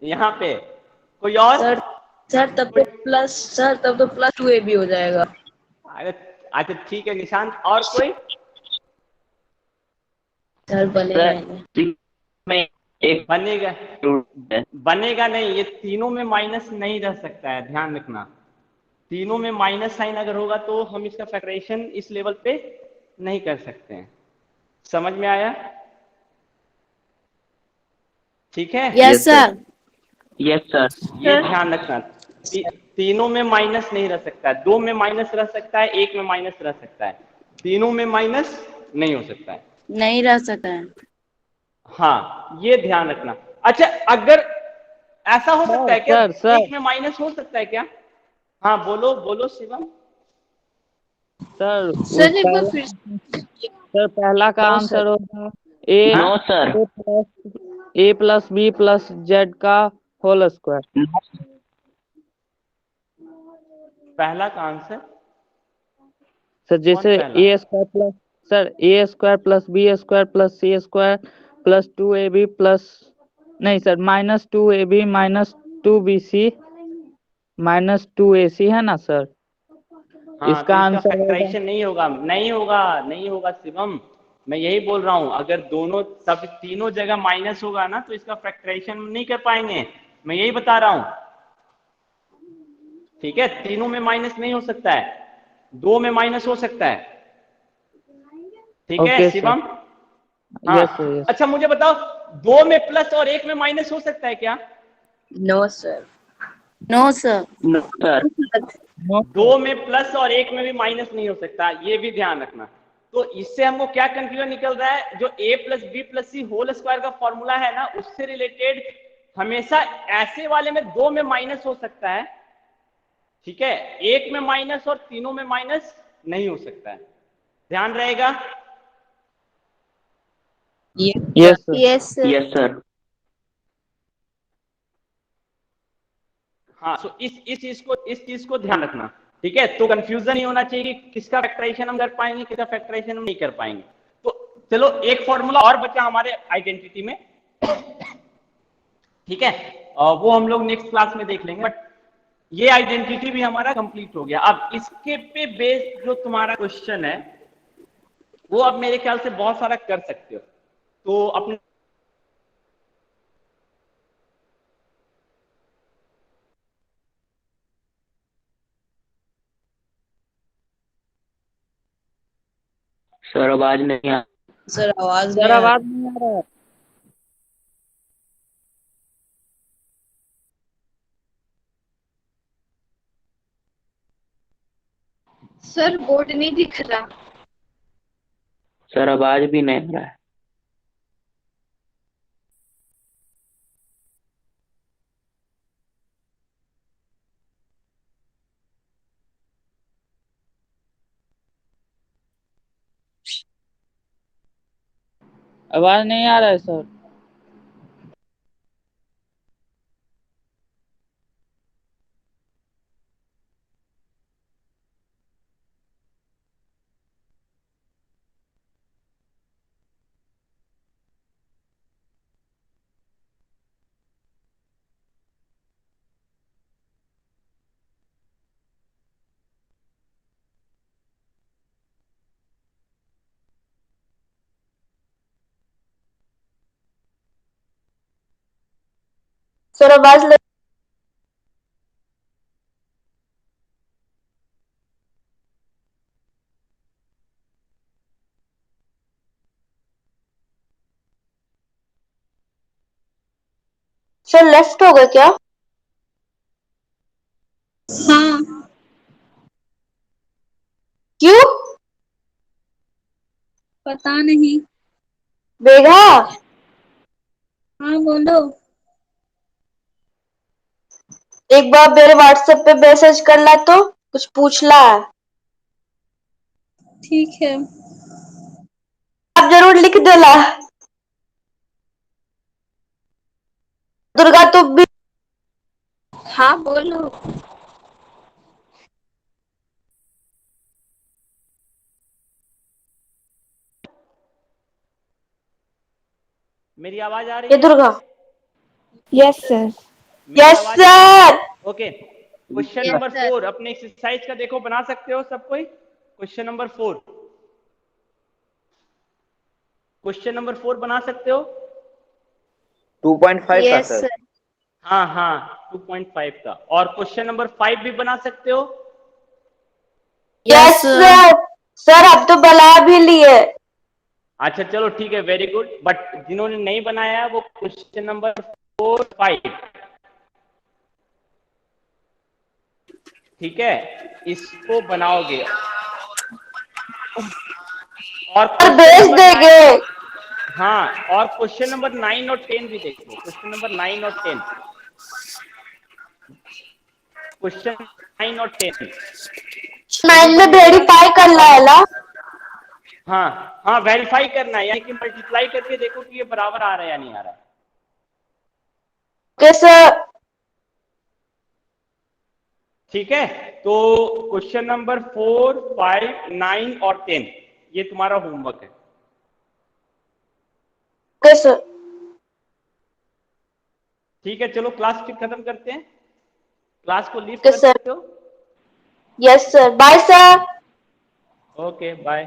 यहाँ पे कोई और? सर तब तो प्लस 2ab हो जाएगा। अच्छा ठीक है निशांत, और कोई? सर बनेगा ही नहीं। में एक बनेगा नहीं, ये तीनों में माइनस नहीं रह सकता है, ध्यान रखना। तीनों में माइनस साइन अगर होगा तो हम इसका फैक्टराइजेशन इस लेवल पे नहीं कर सकते हैं। समझ में आया? ठीक है? Yes sir. Yes sir. ये ध्यान रखना, तीनों में माइनस नहीं रह सकता है, 2 में माइनस रह सकता है, 1 में माइनस रह सकता है, तीनों में माइनस नहीं हो सकता है। नहीं रह सकता है। हाँ, ये ध्यान रखना। अच्छा, अगर ऐसा हो सकता है क्या, एक में माइनस हो सकता है क्या? हाँ बोलो बोलो शिवम। सर एक बार फिर सर पहला का आंसर होगा a no sir. A plus B plus z का होल स्क्वायर। पहला का आंसर सर जैसे कौन पहला? A square plus, sir a square plus B square plus c square plus 2ab plus, नहीं sir, minus 2ab minus 2bc minus 2ac है ना सर? हाँ, इसका तो आंसर फैक्टराइजेशन नहीं होगा शिवम, मैं यही बोल रहा हूँ। अगर दोनों सब तीनों जगह माइनस होगा ना तो इसका फैक्टराइजेशन नहीं कर पाएंगे, मैं यही बता रहा हूँ। ठीक है, तीनों में माइनस नहीं हो सकता है, 2 में माइनस हो सकता है। ठीक है Okay, Shivam? Yes, sir. Yes. अच्छा मुझे बताओ, 2 में प्लस और 1 में माइनस हो सकता है क्या? No sir. No sir. No sir. 2 में प्लस और 1 में भी माइनस नहीं हो सकता, ये भी ध्यान रखना। तो इससे हमको क्या कंक्लूजन निकल रहा है, जो a plus B plus C whole square का फॉर्मूला है ना, उससे रिलेटेड हमेशा ऐसे वाले में 2 में माइनस हो सकता है, ठीक है, 1 में माइनस और तीनों में माइनस नहीं हो सकता है, ध्यान रहेगा। Yes, sir. Yes sir. Yes sir. हाँ, तो इस चीज को ध्यान रखना, ठीक है। तो कंफ्यूजन नहीं होना चाहिए कि किसका फैक्टराइजेशन हम कर पाएंगे, किसका फैक्टराइजेशन हम नहीं कर पाएंगे। तो चलो एक फॉर्मूला और बचा हमारे आइडेंटिटी में, ठीक है, वो हम लोग नेक्स्ट क्लास में देख लेंगे, बट ये आइडेंटिटी भी हमारा कंप्लीट हो गया। अब इसके पे बेस्ड जो तुम्हारा क्वेश्चन है, वो अब मेरे ख्याल से बहुत सारा कर सकते हो। तो अपने सर आवाज नहीं आ सर आवाज सर नहीं आ आवाज नहीं आ रहा है। सर बोर्ड नहीं दिख रहा। सर आवाज भी नहीं आ रहा है। आवाज नहीं आ रहा है सर। सर आवाज सर लेफ्ट हो गया क्या? हाँ क्यों? पता नहीं। बेघा, हाँ बोलो। एक बार मेरे व्हाट्सएप पे मैसेज कर ला, तो कुछ पूछ ला। ठीक है। आप जरूर लिख देला। दुर्गा तू भी हाँ बोलो। मेरी आवाज आ ये रही है? दुर्गा। Yes sir. मेरी यस आवाज आ रही है? Sir. Okay, question Yes, number sir. 4 अपने एक्सरसाइज का देखो, बना सकते हो सब कोई? क्वेश्चन नंबर 4, क्वेश्चन नंबर 4 बना सकते हो? 2.5 का यस सर। सर। हाँ हाँ 2.5 का। और क्वेश्चन नंबर 5 भी बना सकते हो? Yes sir. सर अब तो बना भी लिए। अच्छा चलो ठीक है, वेरी गुड। बट जिन्होंने नहीं बनाया है वो क्वेश्चन नंबर 4, 5, ठीक है, इसको बनाओगे और सर क्वेश्चन भेज नंबर देंगे। 9, हाँ, और क्वेश्चन नंबर 9 और 10 भी देखो, क्वेश्चन नंबर 9 और 10, क्वेश्चन 9 और 10 नाइन में वेरीफाई करना है ना? हाँ हाँ वेरीफाई करना है, यानी कि मल्टीप्लाई करके देखो कि ये बराबर आ रहा है या नहीं आ रहा है। Okay sir. ठीक है, तो क्वेश्चन नंबर 4, 5, 9 और 10 ये तुम्हारा होमवर्क है। Okay sir. ठीक है, चलो क्लास फिर खत्म करते हैं, क्लास को लीव ओके कर सर। सकते हो। Yes sir, bye sir. Okay bye.